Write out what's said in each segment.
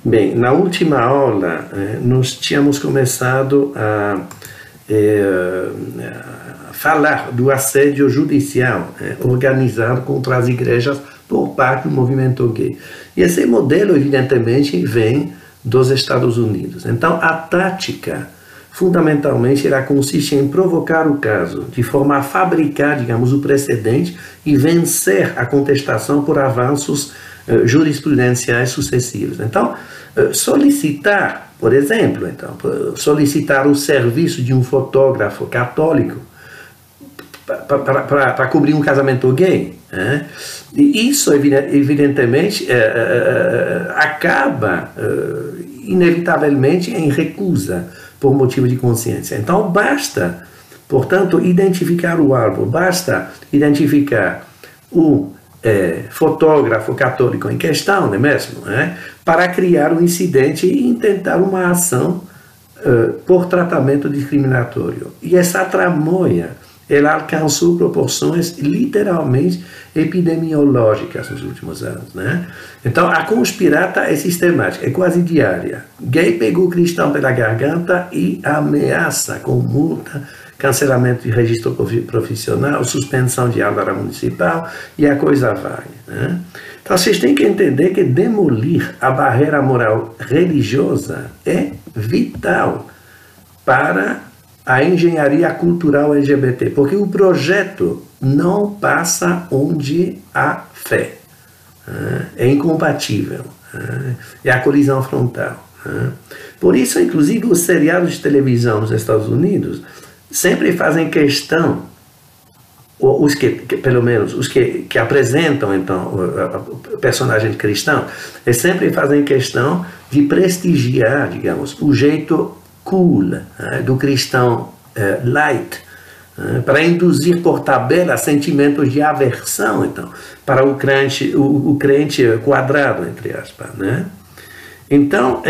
Bem, na última aula, nós tínhamos começado a falar do assédio judicial organizado contra as igrejas por parte do movimento gay. E esse modelo, evidentemente, vem dos Estados Unidos. Então, a tática, fundamentalmente, ela consiste em provocar o caso, de forma a fabricar, digamos, o precedente e vencer a contestação por avanços jurisprudenciais sucessivos. Então, solicitar, por exemplo, solicitar o serviço de um fotógrafo católico para cobrir um casamento gay, e isso, evidentemente, acaba, inevitavelmente, em recusa por motivo de consciência. Então, basta, portanto, identificar o alvo, basta identificar o fotógrafo católico em questão, não é mesmo? Para criar um incidente e intentar uma ação por tratamento discriminatório. E essa tramóia, ela alcançou proporções literalmente epidemiológicas nos últimos anos, né? Então, a conspirata é sistemática, é quase diária. Gay pegou cristão pela garganta e ameaça com multa, cancelamento de registro profissional, suspensão de álvara municipal, e a coisa vai, né? Então, vocês têm que entender que demolir a barreira moral religiosa é vital para a engenharia cultural LGBT, porque o projeto não passa onde há fé. É incompatível. É a colisão frontal. Por isso, inclusive, os seriados de televisão nos Estados Unidos sempre fazem questão, os que pelo menos, os que apresentam, então, o personagem cristão, eles sempre fazem questão de prestigiar, digamos, o jeito cool do cristão light, para induzir por tabela sentimentos de aversão, então, para o crente quadrado, entre aspas, né? Então,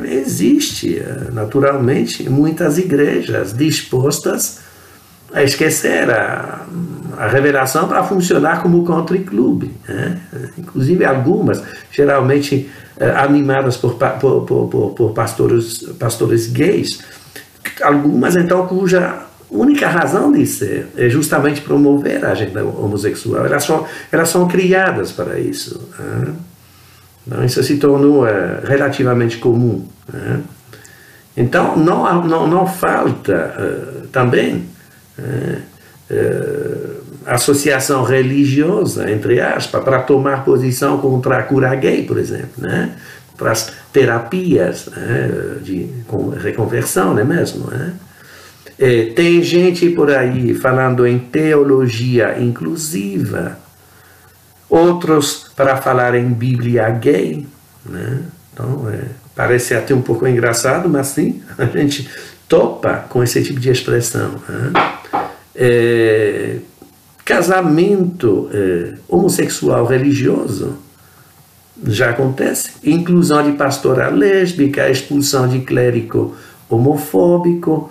existe, naturalmente, muitas igrejas dispostas a esquecer a revelação para funcionar como country club, né? Inclusive algumas, geralmente animadas por pastores gays, algumas, então, cuja única razão de ser é justamente promover a agenda homossexual. Elas são criadas para isso, né? Então, isso se tornou relativamente comum, né? Então, não falta também associação religiosa, entre aspas, para tomar posição contra a cura gay, por exemplo, né? Para as terapias, de reconversão, não é mesmo? Tem gente por aí falando em teologia inclusiva, outros para falar em Bíblia gay, né? Então, parece até um pouco engraçado, mas sim, a gente topa com esse tipo de expressão, casamento homossexual religioso já acontece, inclusão de pastora lésbica, expulsão de clérigo homofóbico,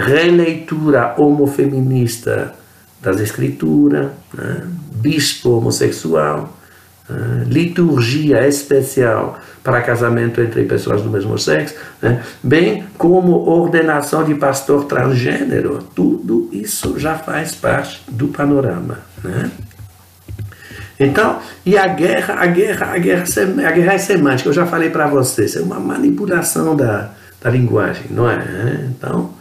releitura homofeminista das escrituras, bispo homossexual, liturgia especial para casamento entre pessoas do mesmo sexo, bem como ordenação de pastor transgênero. Tudo isso já faz parte do panorama, né? Então, e a guerra é semântica, eu já falei para vocês, é uma manipulação da linguagem, não é? Então,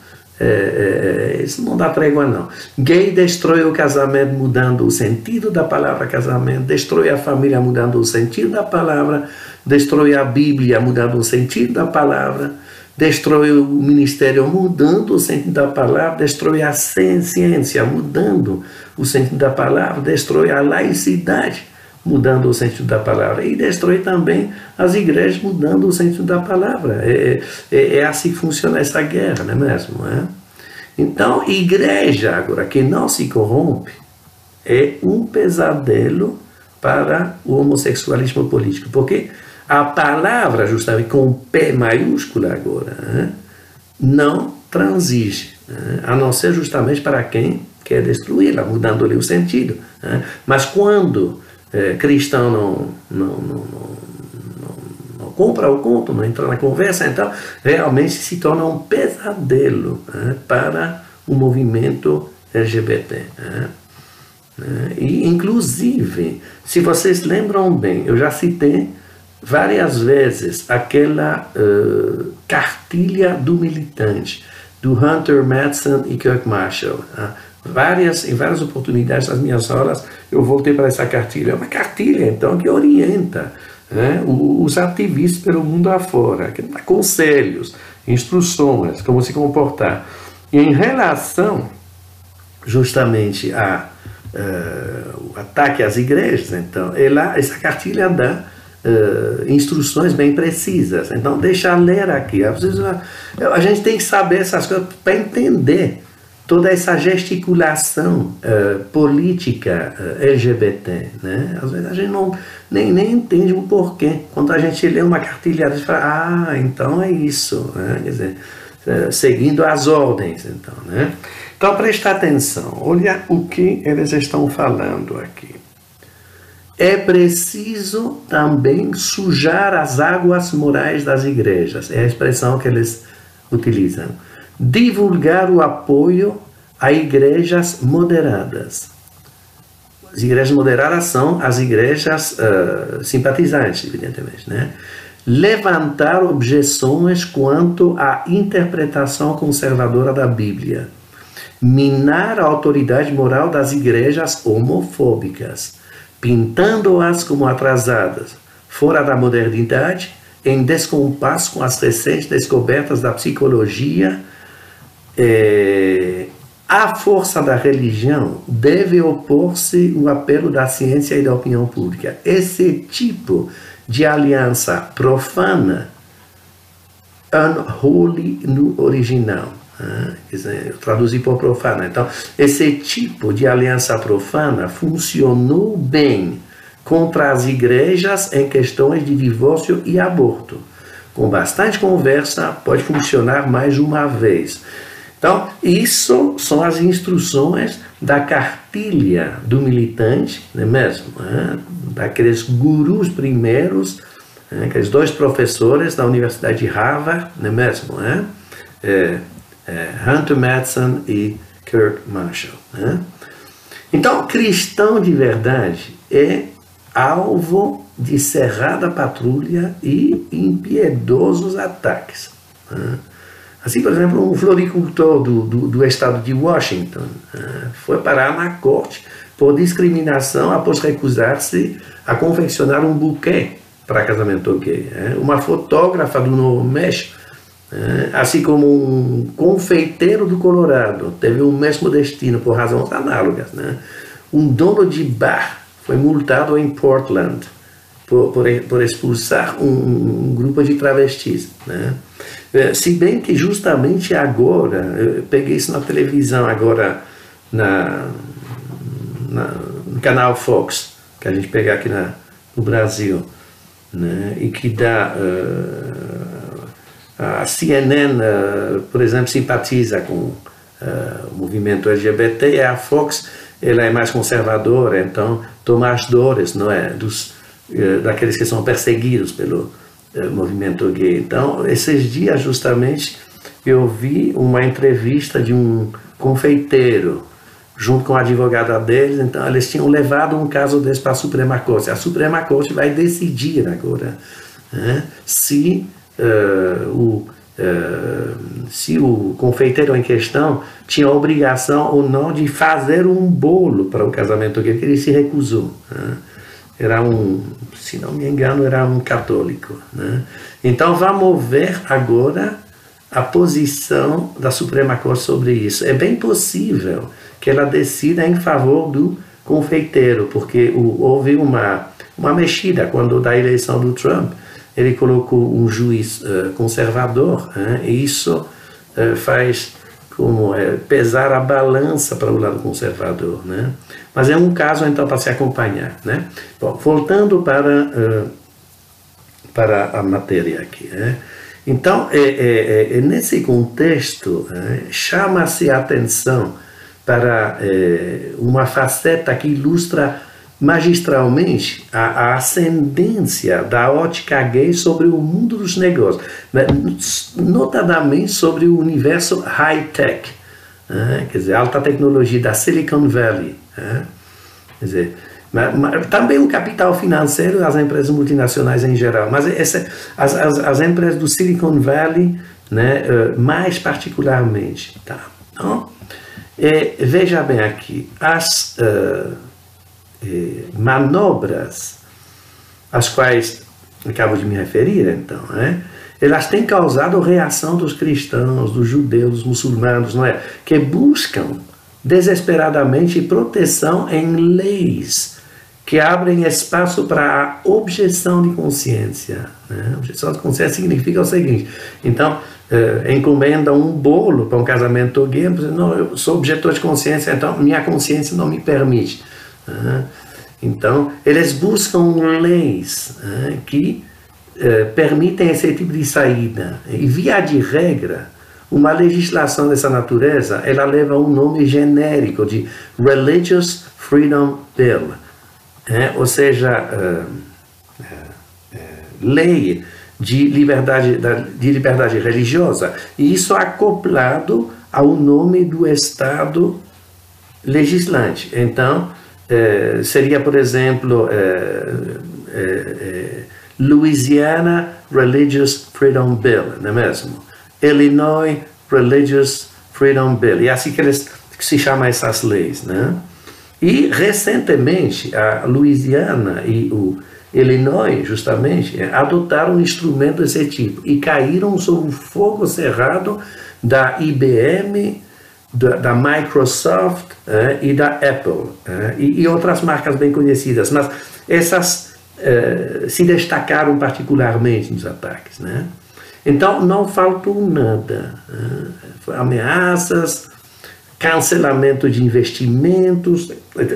isso não dá trégua, não. Gay destrói o casamento mudando o sentido da palavra casamento, destrói a família mudando o sentido da palavra, destrói a Bíblia mudando o sentido da palavra, destrói o ministério mudando o sentido da palavra, destrói a ciência mudando o sentido da palavra, destrói a laicidade mudando o sentido da palavra, e destrói também as igrejas mudando o sentido da palavra. É assim que funciona essa guerra, não é mesmo? Então, igreja agora que não se corrompe é um pesadelo para o homossexualismo político, porque a palavra, justamente com P maiúsculo agora, não transige, a não ser justamente para quem quer destruí-la, mudando-lhe o sentido. Mas quando cristão compra o conto, não entra na conversa, então realmente se torna um pesadelo para o movimento LGBT. E, inclusive, se vocês lembram bem, eu já citei várias vezes aquela cartilha do militante, do Hunter Madsen e Kirk Marshall. Em várias oportunidades das minhas aulas, eu voltei para essa cartilha. É uma cartilha, então, que orienta os ativistas pelo mundo afora, que dá conselhos, instruções, como se comportar. E em relação, justamente, o ataque às igrejas, então, essa cartilha dá instruções bem precisas. Então, deixa eu ler aqui. Às vezes, a gente tem que saber essas coisas para entender toda essa gesticulação política LGBT, né? Às vezes a gente nem entende o porquê. Quando a gente lê uma cartilha, a gente fala, então é isso, né? Quer dizer, seguindo as ordens, então, né? Então, presta atenção, olha o que eles estão falando aqui. É preciso também sujar as águas morais das igrejas, é a expressão que eles utilizam. Divulgar o apoio a igrejas moderadas. As igrejas moderadas são as igrejas simpatizantes, evidentemente, né? Levantar objeções quanto à interpretação conservadora da Bíblia. Minar a autoridade moral das igrejas homofóbicas, pintando-as como atrasadas, fora da modernidade, em descompasso com as recentes descobertas da psicologia. À força da religião deve opor-se o apelo da ciência e da opinião pública. Esse tipo de aliança profana, unholy no original, eu traduzi por profana. Então, esse tipo de aliança profana funcionou bem contra as igrejas em questões de divórcio e aborto. Com bastante conversa, pode funcionar mais uma vez. Então, isso são as instruções da cartilha do militante, não é mesmo? Daqueles gurus primeiros, aqueles dois professores da Universidade de Harvard, não é mesmo? Hunter Madsen e Kirk Marshall. Então, cristão de verdade é alvo de cerrada patrulha e impiedosos ataques. Assim, por exemplo, um floricultor do estado de Washington foi parar na corte por discriminação após recusar-se a confeccionar um buquê para casamento gay. Uma fotógrafa do Novo México, assim como um confeiteiro do Colorado, teve o mesmo destino por razões análogas. Um dono de bar foi multado em Portland por expulsar um grupo de travestis. Se bem que justamente agora, eu peguei isso na televisão agora, no canal Fox, que a gente pega aqui no Brasil, e que dá... a CNN, por exemplo, simpatiza com o movimento LGBT, e a Fox ela é mais conservadora, então toma as dores, não é, daqueles que são perseguidos pelo movimento gay. Então, esses dias justamente eu vi uma entrevista de um confeiteiro junto com a advogada deles. Então eles tinham levado um caso desse para a Suprema Corte. A Suprema Corte vai decidir agora se o confeiteiro em questão tinha a obrigação ou não de fazer um bolo para o casamento gay, que ele se recusou. Era se não me engano, era um católico. Então vamos ver agora a posição da Suprema Corte sobre isso. É bem possível que ela decida em favor do confeiteiro, porque houve uma mexida quando da eleição do Trump. Ele colocou um juiz conservador, e isso faz pesar a balança para o lado conservador. Mas é um caso, então, para se acompanhar. Bom, voltando para a matéria aqui. Então, nesse contexto, chama-se a atenção para uma faceta que ilustra magistralmente a ascendência da ótica gay sobre o mundo dos negócios, notadamente sobre o universo high-tech, quer dizer, alta tecnologia da Silicon Valley. Quer dizer, também o capital financeiro, as empresas multinacionais em geral, mas as empresas do Silicon Valley, né, mais particularmente. Tá? Então, veja bem aqui, as manobras às quais acabo de me referir, então, elas têm causado reação dos cristãos, dos judeus, dos muçulmanos, não é? Que buscam desesperadamente proteção em leis que abrem espaço para a objeção de consciência. Objeção de consciência significa o seguinte: então, encomenda um bolo para um casamento gay, não, eu sou objetor de consciência, então minha consciência não me permite. Então, eles buscam leis que permitem esse tipo de saída. E, via de regra, uma legislação dessa natureza, ela leva um nome genérico de Religious Freedom Bill, ou seja, lei de liberdade religiosa, e isso acoplado ao nome do Estado legislante. Então, seria, por exemplo, Louisiana Religious Freedom Bill, não é mesmo? Illinois Religious Freedom Bill, e é assim que se chamam essas leis, né? E, recentemente, a Louisiana e o Illinois, justamente, adotaram um instrumento desse tipo e caíram sob o fogo cerrado da IBM, da Microsoft e da Apple e outras marcas bem conhecidas, mas essas se destacaram particularmente nos ataques, né? Então não faltou nada, ameaças, cancelamento de investimentos.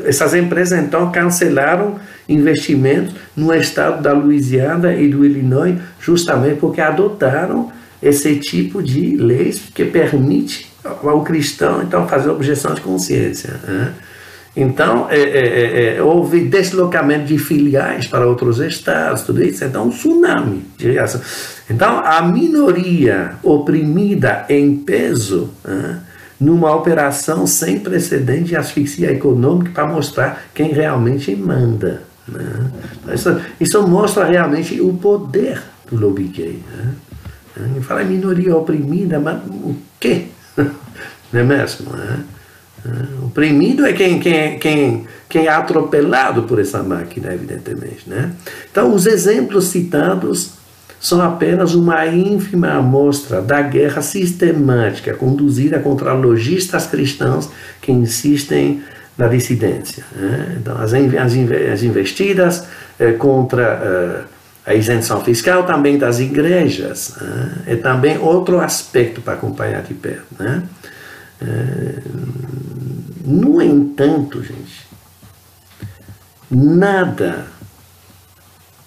Essas empresas então cancelaram investimentos no estado da Louisiana e do Illinois justamente porque adotaram esse tipo de leis que permite ao cristão então fazer objeção de consciência. Então houve deslocamento de filiais para outros estados, tudo isso. Então um tsunami de reação. Então a minoria oprimida em peso, numa operação sem precedente de asfixia econômica para mostrar quem realmente manda. Isso mostra realmente o poder do lobby gay. Fala minoria oprimida, mas o quê? Não é mesmo? Oprimido é quem é atropelado por essa máquina, evidentemente. Então, os exemplos citados são apenas uma ínfima amostra da guerra sistemática conduzida contra lojistas cristãos que insistem na dissidência. Então, as investidas contra a isenção fiscal também das igrejas é também outro aspecto para acompanhar de perto. No entanto, gente, nada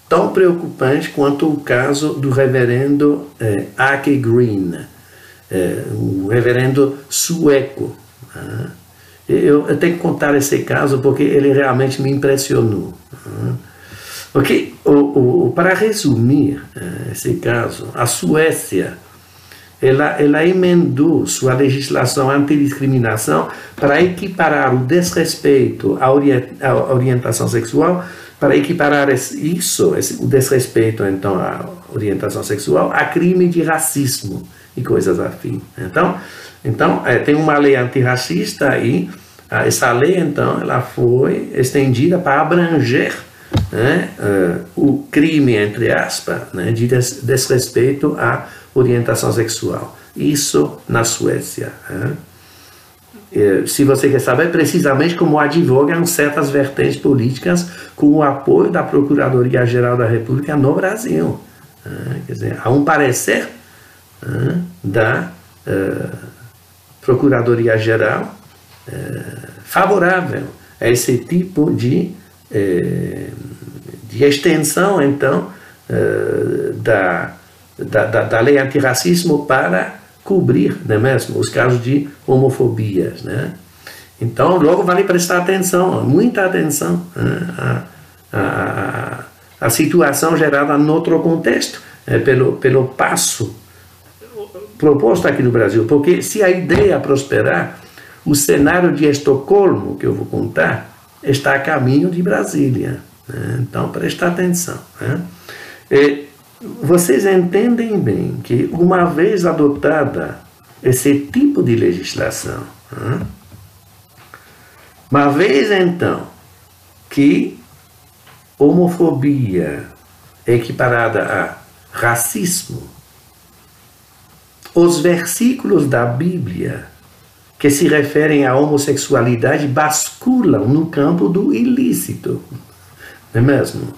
tão preocupante quanto o caso do reverendo Ake Green, um reverendo sueco. Eu tenho que contar esse caso porque ele realmente me impressionou. Okay? Para resumir esse caso, a Suécia ela emendou sua legislação antidiscriminação para equiparar o desrespeito à orientação sexual, para equiparar o desrespeito então à orientação sexual a crime de racismo e coisas afins. Então tem uma lei antirracista e essa lei então ela foi estendida para abranger o crime, entre aspas, de desrespeito à orientação sexual. Isso na Suécia. Se você quer saber precisamente como advogam certas vertentes políticas com o apoio da Procuradoria-Geral da República no Brasil. Quer dizer, há um parecer da Procuradoria-Geral favorável a esse tipo de extensão, então, da lei antirracismo para cobrir, não é mesmo, os casos de homofobias. Então, logo vale prestar atenção, muita atenção, à situação gerada no outro contexto, pelo passo proposto aqui no Brasil. Porque se a ideia prosperar, o cenário de Estocolmo, que eu vou contar, está a caminho de Brasília. Então, presta atenção. Vocês entendem bem que, uma vez adotada esse tipo de legislação, uma vez então que homofobia é equiparada a racismo, os versículos da Bíblia que se referem à homossexualidade basculam no campo do ilícito, não é mesmo?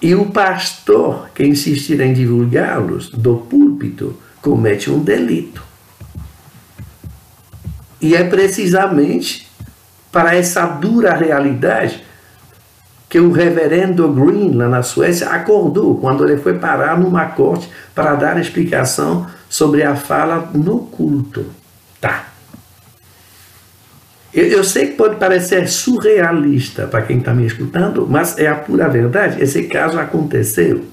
E o pastor que insistir em divulgá-los do púlpito comete um delito. E é precisamente para essa dura realidade que o reverendo Green, lá na Suécia, acordou quando ele foi parar numa corte para dar explicação sobre a fala no culto. Tá. Eu sei que pode parecer surrealista para quem está me escutando, mas é a pura verdade. Esse caso aconteceu.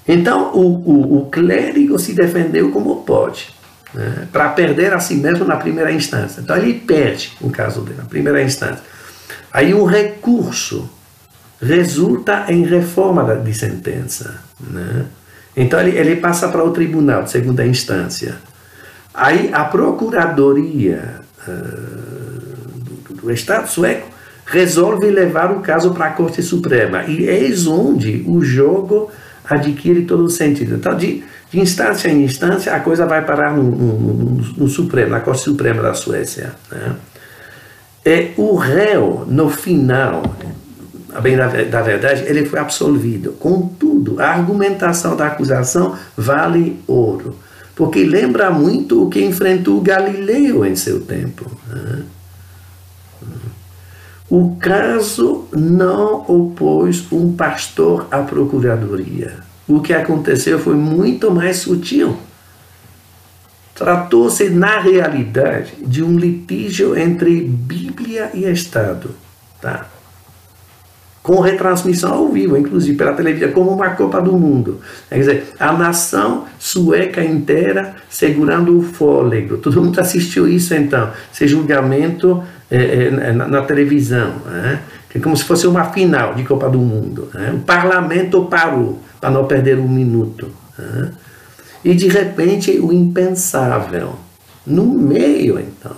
Então, o clérigo se defendeu como pode, para perder a si mesmo na primeira instância. Então, ele perde o caso dele na primeira instância. Aí, o recurso resulta em reforma de sentença. Então, ele passa para o tribunal de segunda instância. Aí, a procuradoria do Estado sueco resolve levar o caso para a Corte Suprema. E eis onde o jogo adquire todo o sentido. Então, de instância em instância, a coisa vai parar no Supremo, na Corte Suprema da Suécia. E o réu, no final, a bem da verdade, ele foi absolvido. Contudo, a argumentação da acusação vale ouro, porque lembra muito o que enfrentou Galileu em seu tempo. O caso não opôs um pastor à procuradoria. O que aconteceu foi muito mais sutil. Tratou-se, na realidade, de um litígio entre Bíblia e Estado. Tá? Com retransmissão ao vivo, inclusive pela televisão, como uma Copa do Mundo. Quer dizer, a nação sueca inteira segurando o fôlego. Todo mundo assistiu isso, então, esse julgamento na televisão. É como se fosse uma final de Copa do Mundo. O parlamento parou para não perder um minuto. E, de repente, o impensável. No meio, então,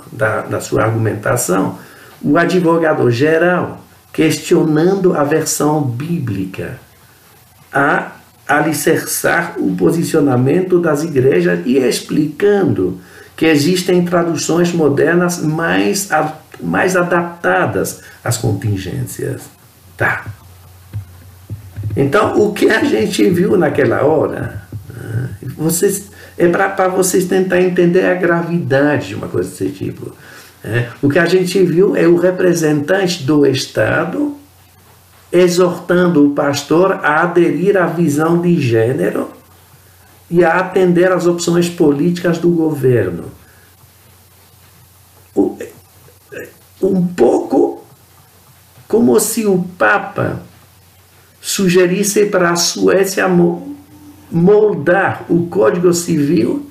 da sua argumentação, o advogado-geral, questionando a versão bíblica, a alicerçar o posicionamento das igrejas e explicando que existem traduções modernas mais adaptadas às contingências. Tá. Então, o que a gente viu naquela hora, para vocês tentar entender a gravidade de uma coisa desse tipo. O que a gente viu é o representante do Estado exortando o pastor a aderir à visão de gênero e a atender às opções políticas do governo. Um pouco como se o Papa sugerisse para a Suécia moldar o Código Civil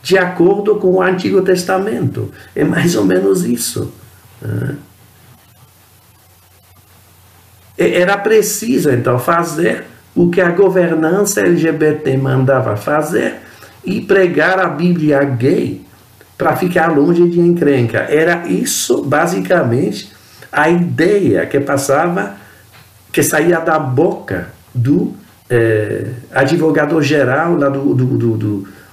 de acordo com o Antigo Testamento. É mais ou menos isso. Era preciso, então, fazer o que a governança LGBT mandava fazer e pregar a Bíblia gay para ficar longe de encrenca. Era isso, basicamente, a ideia que passava, que saía da boca do advogado-geral lá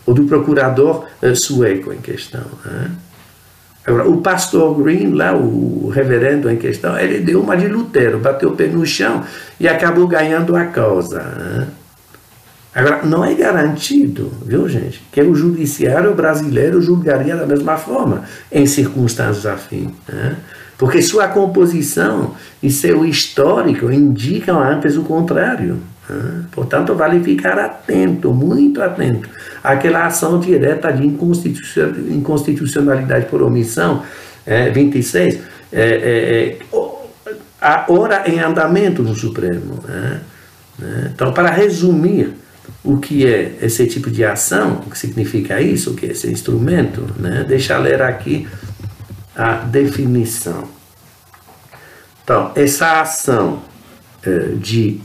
ou do procurador sueco em questão. Agora, o pastor Green, lá, o reverendo em questão, ele deu uma de Lutero, bateu o pé no chão e acabou ganhando a causa. Agora, não é garantido, viu, gente, que o judiciário brasileiro julgaria da mesma forma, em circunstâncias afins. Porque sua composição e seu histórico indicam antes o contrário. Portanto, vale ficar atento, muito atento, àquela ação direta de inconstitucionalidade por omissão, 26, a hora em andamento no Supremo. Então, para resumir o que é esse tipo de ação, o que significa isso, o que é esse instrumento, deixa eu ler aqui a definição. Então, essa ação de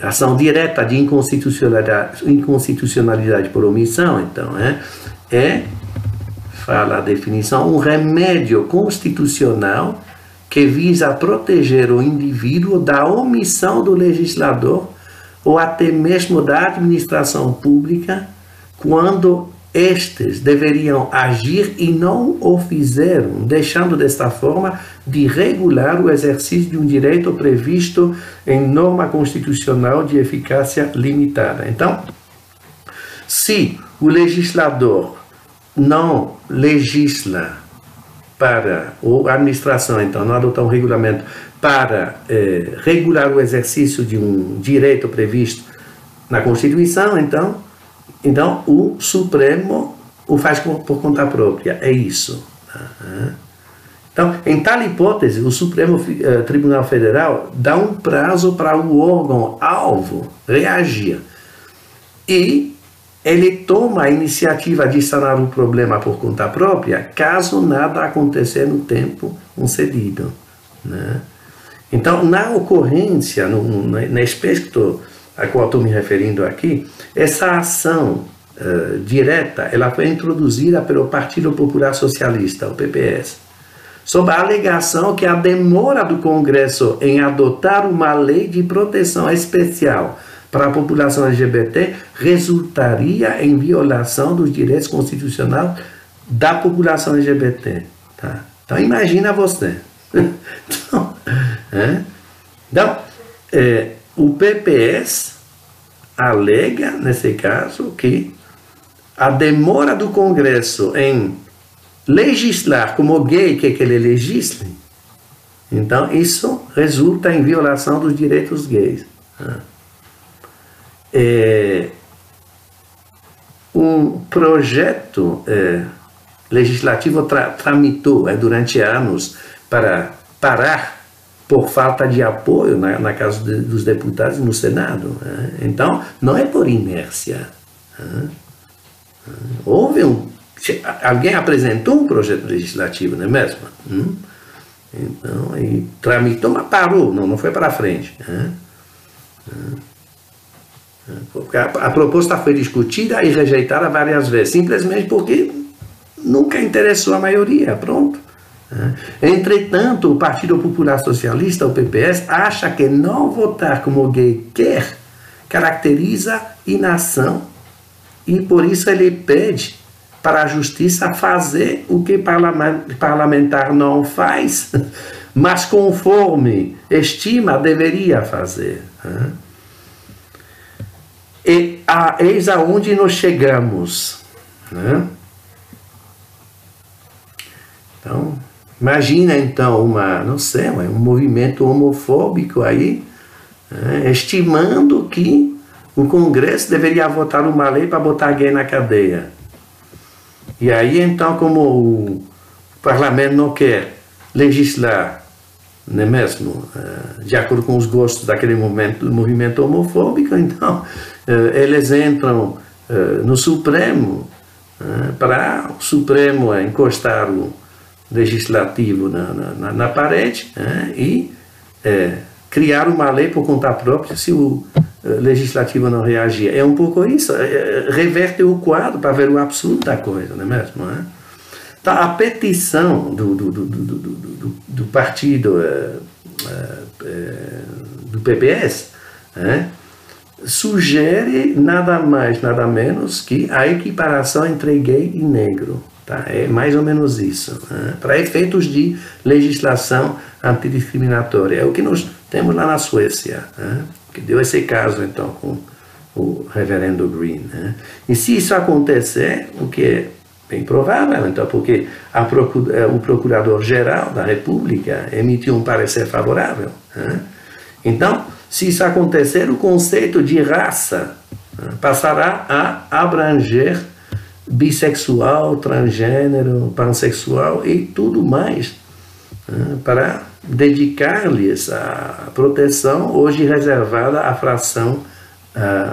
ação direta de inconstitucionalidade por omissão, então, fala a definição, um remédio constitucional que visa proteger o indivíduo da omissão do legislador ou até mesmo da administração pública quando estes deveriam agir e não o fizeram, deixando desta forma de regular o exercício de um direito previsto em norma constitucional de eficácia limitada. Então, se o legislador não legisla para, ou a administração, então, não adotar um regulamento para regular o exercício de um direito previsto na Constituição, então o Supremo o faz por conta própria. É isso. Então, em tal hipótese, o Supremo Tribunal Federal dá um prazo para o órgão-alvo reagir. E ele toma a iniciativa de sanar o problema por conta própria, caso nada acontecer no tempo concedido. Então, na ocorrência, no aspecto a qual estou me referindo aqui, essa ação direta, ela foi introduzida pelo Partido Popular Socialista, o PPS, sob a alegação que a demora do Congresso em adotar uma lei de proteção especial para a população LGBT resultaria em violação dos direitos constitucionais da população LGBT. Tá? Então, imagina você. O PPS alega, nesse caso, que a demora do Congresso em legislar como gay quer que ele legisle, então isso resulta em violação dos direitos gays. Um projeto legislativo tramitou durante anos para parar por falta de apoio na casa dos deputados no Senado. Então, não é por inércia. Alguém apresentou um projeto legislativo, não é mesmo? Então, e tramitou, mas parou, não foi para frente. A proposta foi discutida e rejeitada várias vezes, simplesmente porque nunca interessou a maioria, pronto. Entretanto, o Partido Popular Socialista, o PPS, acha que não votar como gay quer caracteriza inação e por isso ele pede para a justiça fazer o que parlamentar não faz, mas conforme estima deveria fazer. E eis aonde nós chegamos. Então, imagina então um movimento homofóbico aí, estimando que o Congresso deveria votar uma lei para botar gay na cadeia. E aí então, como o parlamento não quer legislar, não é mesmo, de acordo com os gostos daquele movimento homofóbico, então eles entram no Supremo para o Supremo encostar o legislativo na parede e criar uma lei por conta própria se o legislativo não reagir. É um pouco isso, reverte o quadro para ver o absurdo da coisa, não é mesmo? Então, a petição do partido do PPS sugere nada mais, nada menos que a equiparação entre gay e negro. Tá? É mais ou menos isso, para efeitos de legislação antidiscriminatória. É o que nós temos lá na Suécia, que deu esse caso, então, com o reverendo Green. E se isso acontecer, o que é bem provável, então, porque o Procurador-Geral da República emitiu um parecer favorável, Então, se isso acontecer, o conceito de raça passará a abranger bissexual, transgênero, pansexual e tudo mais, para dedicar-lhes a proteção hoje reservada à fração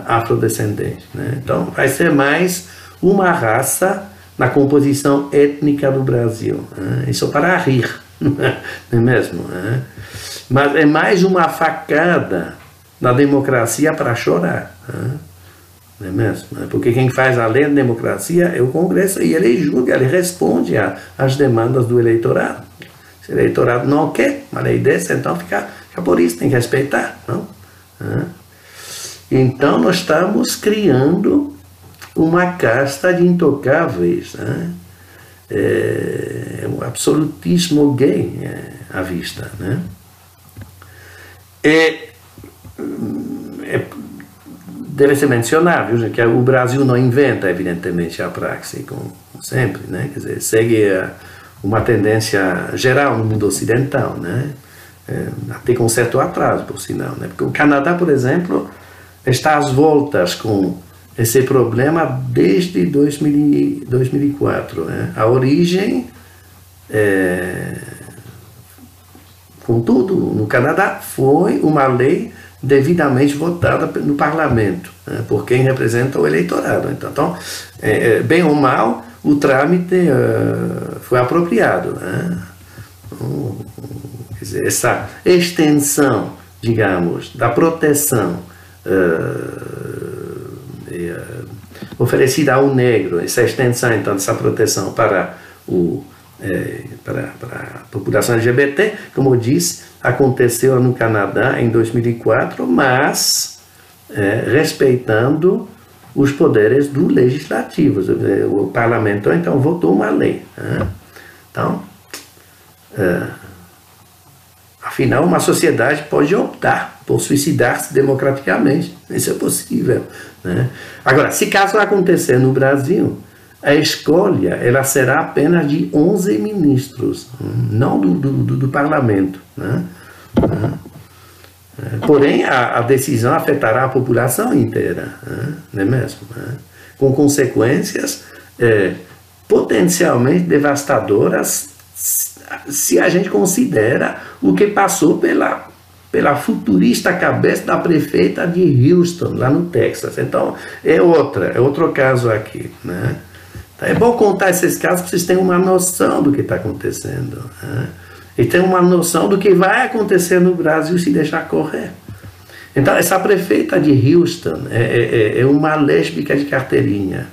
afrodescendente. Então, vai ser mais uma raça na composição étnica do Brasil. Isso para rir, não é mesmo? Mas é mais uma facada na democracia para chorar. Não é mesmo? Porque quem faz a lei da democracia é o Congresso, e ele julga, ele responde às demandas do eleitorado. Se o eleitorado não quer uma lei dessa, então fica por isso, tem que respeitar. Não? Então nós estamos criando uma casta de intocáveis. É um absolutismo gay à vista. Deve ser mencionado que o Brasil não inventa, evidentemente, a praxe, como sempre, quer dizer, segue uma tendência geral no mundo ocidental, até com certo atraso, por sinal, porque o Canadá, por exemplo, está às voltas com esse problema desde 2004. A origem, contudo, no Canadá foi uma lei devidamente votada no parlamento, por quem representa o eleitorado. Então, bem ou mal, o trâmite foi apropriado. Quer dizer, essa extensão, digamos, da proteção oferecida ao negro, essa extensão, então, dessa proteção para a população LGBT, como eu disse, aconteceu no Canadá em 2004, mas respeitando os poderes do legislativo. O parlamento, então, votou uma lei. Então, afinal, uma sociedade pode optar por suicidar-se democraticamente. Isso é possível. Agora, se caso acontecer no Brasil, a escolha ela será apenas de 11 ministros, não do parlamento. Porém, a decisão afetará a população inteira, não é mesmo? Com consequências potencialmente devastadoras, se a gente considera o que passou pela futurista cabeça da prefeita de Houston, lá no Texas. Então, é outro caso aqui. É bom contar esses casos para vocês terem uma noção do que está acontecendo. E ter uma noção do que vai acontecer no Brasil se deixar correr. Então, essa prefeita de Houston é uma lésbica de carteirinha,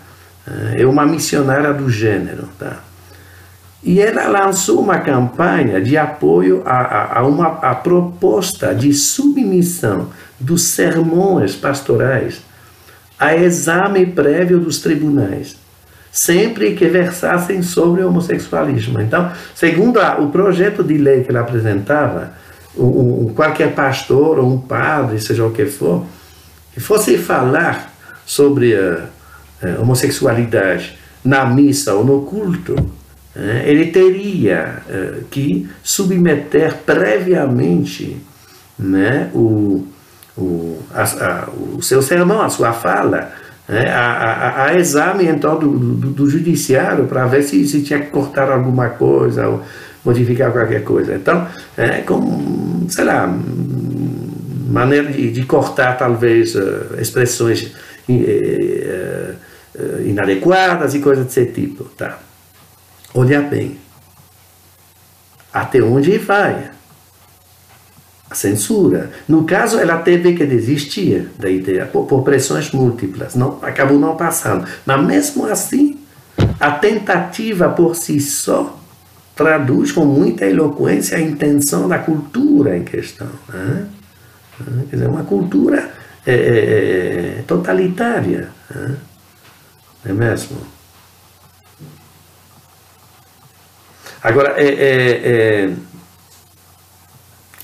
é uma missionária do gênero. Tá? E ela lançou uma campanha de apoio a proposta de submissão dos sermões pastorais a exame prévio dos tribunais, sempre que versassem sobre o homossexualismo. Então, segundo o projeto de lei que ela apresentava, qualquer pastor ou um padre, seja o que for, que fosse falar sobre homossexualidade na missa ou no culto, ele teria que submeter previamente o seu sermão, a sua fala, a exame então do judiciário para ver se tinha que cortar alguma coisa ou modificar qualquer coisa. Então, com, sei lá, maneira de cortar talvez expressões inadequadas e coisas desse tipo. Tá? Olha bem, até onde vai a censura. No caso, ela teve que desistir da ideia por pressões múltiplas, acabou não passando. Mas mesmo assim, a tentativa por si só traduz com muita eloquência a intenção da cultura em questão. Quer dizer, uma cultura totalitária. Não é mesmo? Agora, é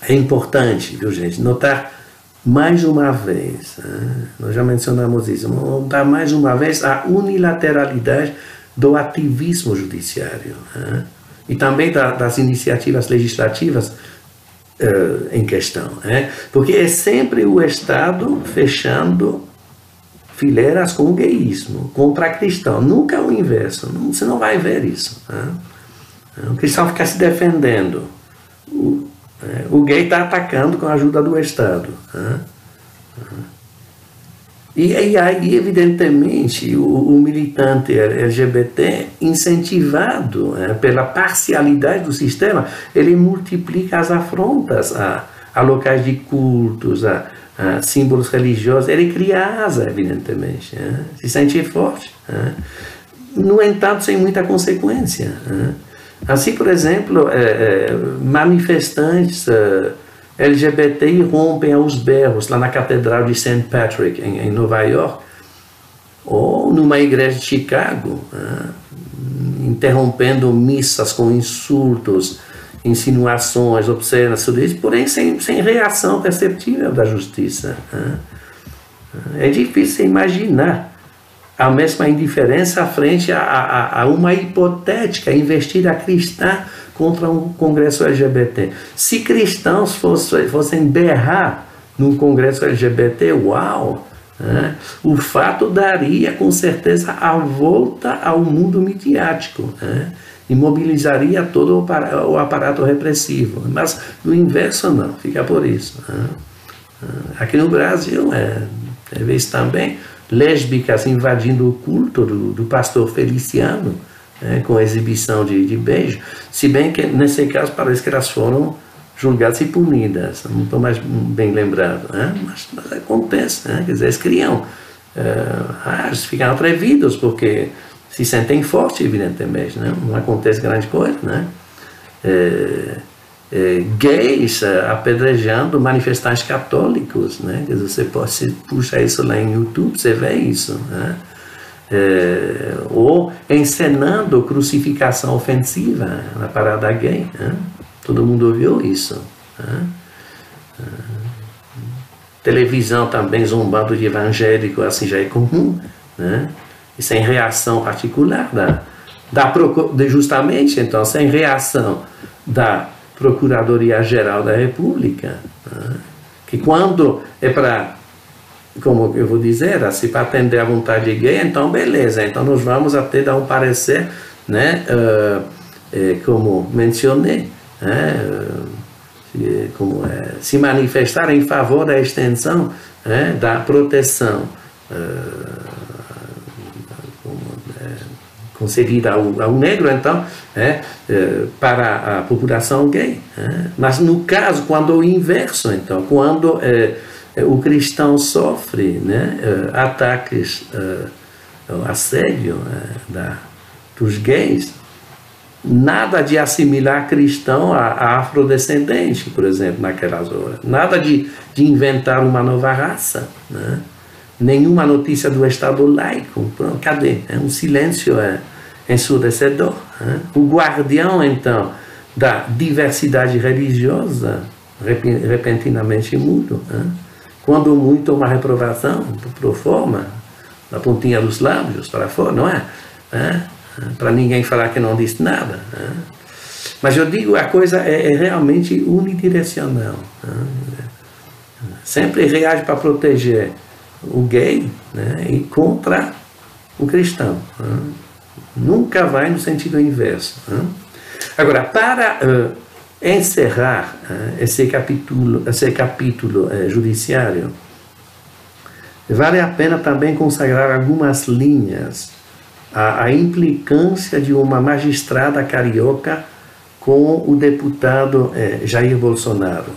importante, viu, gente, notar mais uma vez, nós já mencionamos isso, notar mais uma vez a unilateralidade do ativismo judiciário e também das iniciativas legislativas em questão, porque é sempre o Estado fechando fileiras com o gaysmo, contra cristão, nunca o inverso, você não vai ver isso. O cristão fica se defendendo, o gay está atacando com a ajuda do Estado. E aí, evidentemente, o militante LGBT, incentivado pela parcialidade do sistema, ele multiplica as afrontas a locais de cultos, a símbolos religiosos, ele cria asa, evidentemente, se sente forte. No entanto, sem muita consequência. Assim, por exemplo, manifestantes LGBTI rompem aos berros lá na Catedral de St. Patrick, em Nova York, ou numa igreja de Chicago, interrompendo missas com insultos, insinuações obscenas, tudo isso, porém sem reação perceptível da justiça. É difícil imaginar a mesma indiferença frente a uma hipotética investida cristã contra um congresso LGBT. Se cristãos fossem berrar num congresso LGBT, uau! O fato daria com certeza a volta ao mundo midiático, e mobilizaria todo o aparato repressivo. Mas no inverso não, fica por isso. Aqui no Brasil, vez também, lésbicas invadindo o culto do pastor Feliciano, com exibição de beijo, se bem que nesse caso parece que elas foram julgadas e punidas, não estou mais bem lembrado, mas acontece, quer dizer, eles criam, eles ficam atrevidos porque se sentem fortes, evidentemente, não acontece grande coisa, gays apedrejando manifestantes católicos, quer dizer, você puxa isso lá em YouTube, você vê isso, ou encenando crucificação ofensiva na parada gay, todo mundo ouviu isso, televisão também zombando de evangélico, assim já é comum, e sem reação particular justamente, então, sem reação da Procuradoria-Geral da República, que quando é para, como eu vou dizer, se para atender à vontade gay, então beleza, então nós vamos até dar um parecer, como mencionei, se manifestar em favor da extensão da proteção concedida ao negro, então, para a população gay. Mas no caso, quando o inverso, então, quando o cristão sofre ataques, assédio dos gays, nada de assimilar cristão a afrodescendente, por exemplo, naquelas horas. Nada de inventar uma nova raça, nenhuma notícia do Estado laico. Pronto, cadê? Um silêncio ensurdecedor. O guardião, então, da diversidade religiosa, repentinamente mudo. Quando muito, uma reprovação pro forma, na pontinha dos lábios, para fora, não é? Para ninguém falar que não disse nada. Mas eu digo, a coisa é realmente unidirecional. Sempre reage para proteger o gay e contra o cristão. Nunca vai no sentido inverso. Agora, para encerrar esse capítulo judiciário, vale a pena também consagrar algumas linhas à implicância de uma magistrada carioca com o deputado Jair Bolsonaro.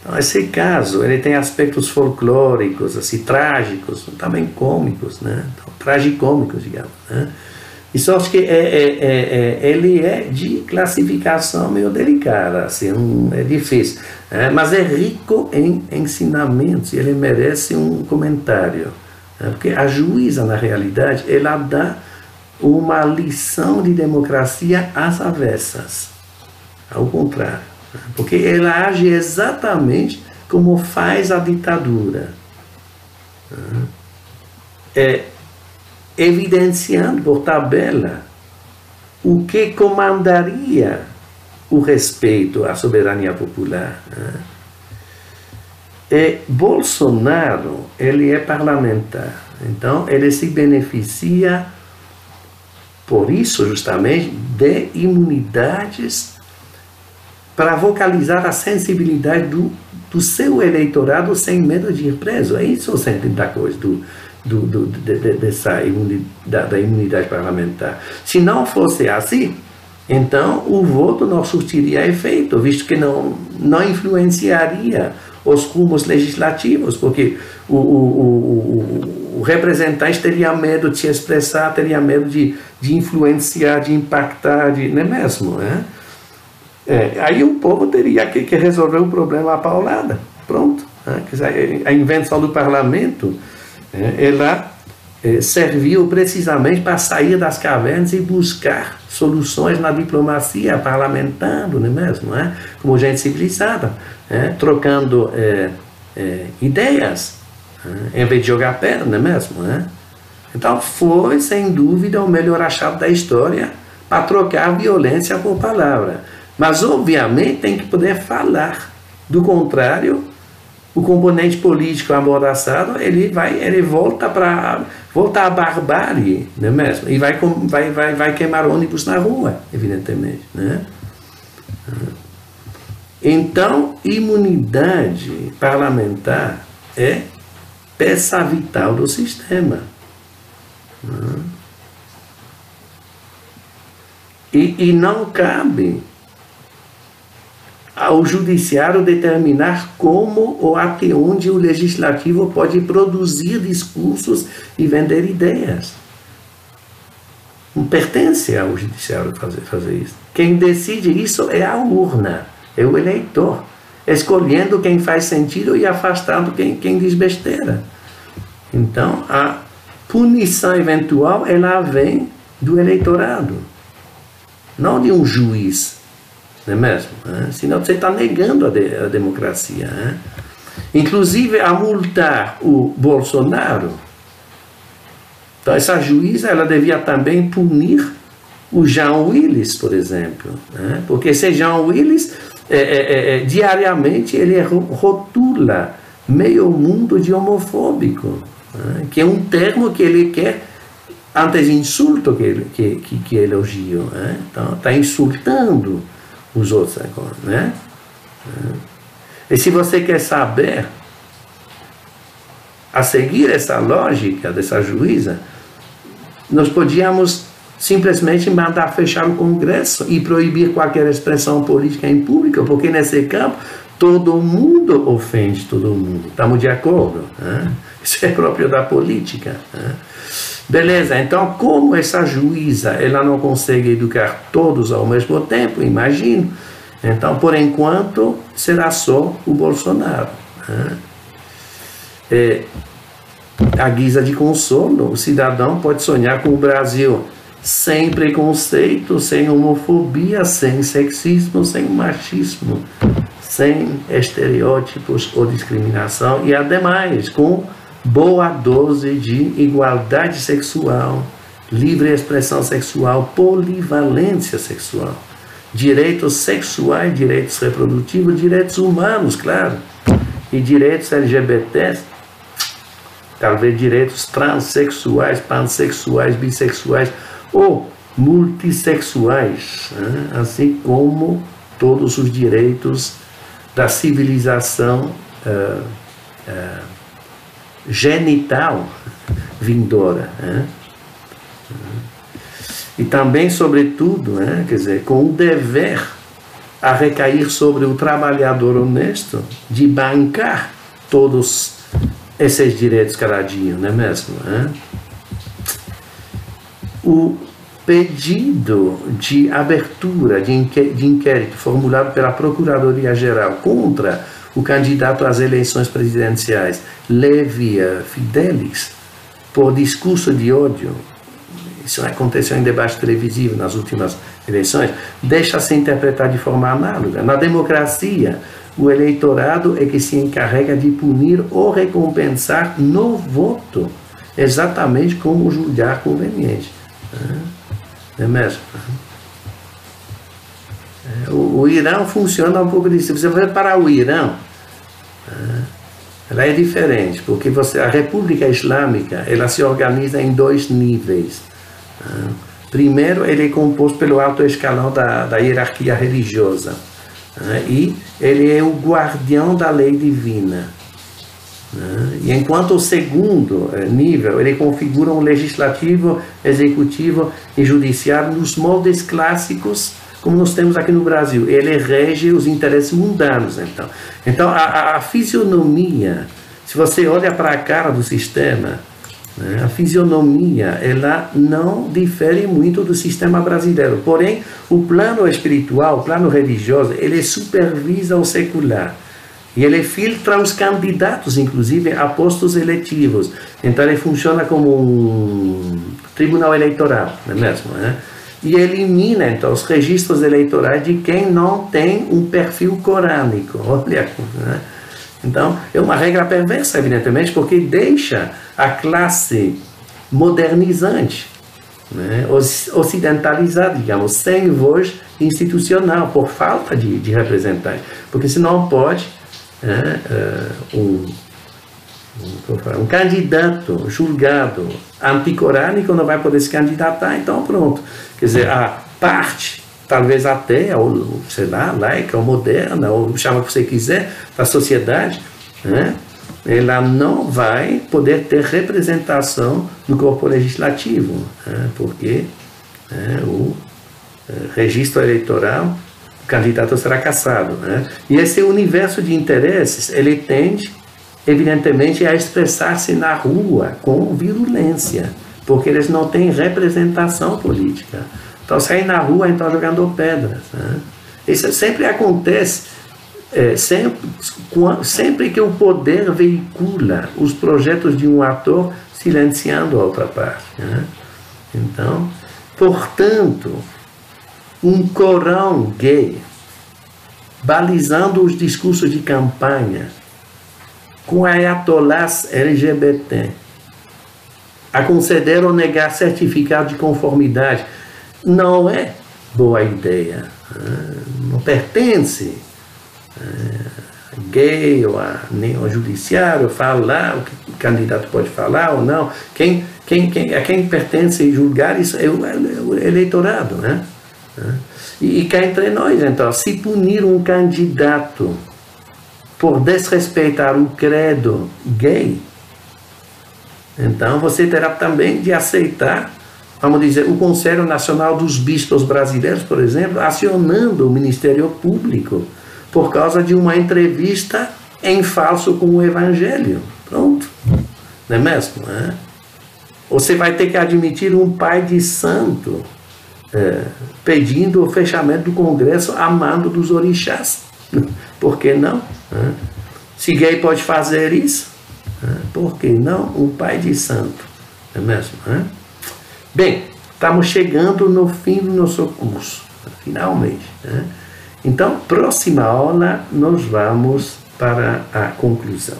Então, esse caso, ele tem aspectos folclóricos, assim, trágicos, também cômicos, então, tragicômicos, digamos. E só que ele é de classificação meio delicada, assim, é difícil, mas é rico em ensinamentos, e ele merece um comentário, porque a juíza, na realidade, ela dá uma lição de democracia às avessas, ao contrário. Porque ela age exatamente como faz a ditadura, evidenciando por tabela o que comandaria o respeito à soberania popular. Né? E Bolsonaro, ele é parlamentar, então ele se beneficia, por isso justamente, de imunidades para vocalizar a sensibilidade do seu eleitorado sem medo de ir preso. É isso o sentido da coisa, da imunidade parlamentar. Se não fosse assim, então o voto não surtiria efeito, visto que não influenciaria os rumos legislativos, porque o representante teria medo de se expressar, teria medo de influenciar, de impactar, não é mesmo? Né? Aí o povo teria que resolver o problema à paulada. Pronto. Né? A invenção do parlamento, ela serviu precisamente para sair das cavernas e buscar soluções na diplomacia, parlamentando, não é mesmo? Como gente civilizada, trocando ideias, em vez de jogar pedra, não é mesmo? Então foi, sem dúvida, o melhor achado da história para trocar violência por palavra. Mas, obviamente, tem que poder falar. Do contrário, o componente político amordaçado, ele volta à barbárie, não é mesmo? E vai queimar ônibus na rua, evidentemente, né? Então, imunidade parlamentar é peça vital do sistema. E não cabe ao judiciário determinar como ou até onde o legislativo pode produzir discursos e vender ideias. Não pertence ao judiciário fazer isso. Quem decide isso é a urna, é o eleitor, escolhendo quem faz sentido e afastando quem diz besteira. Então, a punição eventual, ela vem do eleitorado, não de um juiz. Não é mesmo? Senão você está negando a democracia. Inclusive, a multar o Bolsonaro. Então, essa juíza, ela devia também punir o Jean Willis, por exemplo. Porque esse Jean Willis, diariamente, ele rotula meio mundo de homofóbico, que é um termo que ele quer antes de insulto que elogio. Então, está insultando os outros agora, né? E se você quer saber, a seguir essa lógica dessa juíza, nós podíamos simplesmente mandar fechar o Congresso e proibir qualquer expressão política em público, porque nesse campo todo mundo ofende todo mundo. Estamos de acordo? Isso é próprio da política. Beleza, então como essa juíza ela não consegue educar todos ao mesmo tempo, imagino, então por enquanto será só o Bolsonaro. À guisa de consolo, o cidadão pode sonhar com o Brasil sem preconceito, sem homofobia, sem sexismo, sem machismo, sem estereótipos ou discriminação e ademais com boa dose de igualdade sexual, livre expressão sexual, polivalência sexual, direitos sexuais, direitos reprodutivos, direitos humanos, claro, e direitos LGBT, talvez direitos transexuais, pansexuais, bissexuais ou multissexuais, assim como todos os direitos da civilização genital vindoura. E também, sobretudo, quer dizer, com o dever a recair sobre o trabalhador honesto de bancar todos esses direitos cada dia, não é mesmo? O pedido de abertura de inquérito formulado pela Procuradoria-Geral contra o candidato às eleições presidenciais, Levi Fidelis, por discurso de ódio, isso aconteceu em debate televisivo nas últimas eleições, deixa-se interpretar de forma análoga. Na democracia, o eleitorado é que se encarrega de punir ou recompensar no voto, exatamente como julgar conveniente. Não é mesmo? O Irã funciona um pouco disso. Você vai para o Irã, ela é diferente, porque a República Islâmica, ela se organiza em 2 níveis. Primeiro, ele é composto pelo alto escalão da hierarquia religiosa, e ele é o guardião da lei divina. E enquanto o segundo nível, ele configura um legislativo, executivo e judiciário nos moldes clássicos, como nós temos aqui no Brasil. Ele rege os interesses mundanos, então a fisionomia, se você olha para a cara do sistema, a fisionomia, ela não difere muito do sistema brasileiro. Porém, o plano espiritual, o plano religioso, ele supervisa o secular. E ele filtra os candidatos, inclusive, a postos eletivos. Então, ele funciona como um tribunal eleitoral, não é mesmo? E elimina, então, os registros eleitorais de quem não tem um perfil corânico. Olha, Então, é uma regra perversa, evidentemente, porque deixa a classe modernizante, ocidentalizada, digamos, sem voz institucional, por falta de representante. Porque senão pode um candidato julgado anticorânico não vai poder se candidatar, então pronto. Quer dizer, a parte, talvez até, ou sei lá, laica ou moderna, ou chama o que você quiser, da sociedade, ela não vai poder ter representação no corpo legislativo, porque o registro eleitoral, o candidato será cassado. E esse universo de interesses, ele tende, evidentemente, a expressar-se na rua com virulência, porque eles não têm representação política. Então, saem na rua, então, jogando pedras. Isso sempre acontece, sempre que o poder veicula os projetos de um ator silenciando a outra parte. Então, portanto, um corão gay balizando os discursos de campanha com ayatolás LGBT a conceder ou negar certificado de conformidade não é boa ideia. Não pertence gay ou nem ao judiciário falar o que o candidato pode falar ou não. A quem pertence julgar isso é o eleitorado, E cá entre nós, então, se punir um candidato por desrespeitar o credo gay, então você terá também de aceitar, vamos dizer, o Conselho Nacional dos Bispos Brasileiros, por exemplo, acionando o Ministério Público por causa de uma entrevista em falso com o Evangelho. Pronto. Não é mesmo? Você vai ter que admitir um pai de santo pedindo o fechamento do Congresso a mando dos orixás. Por que não? Se gay pode fazer isso, por que não um pai de santo? Não é mesmo? Bem, estamos chegando no fim do nosso curso, finalmente. Então, próxima aula, nós vamos para a conclusão.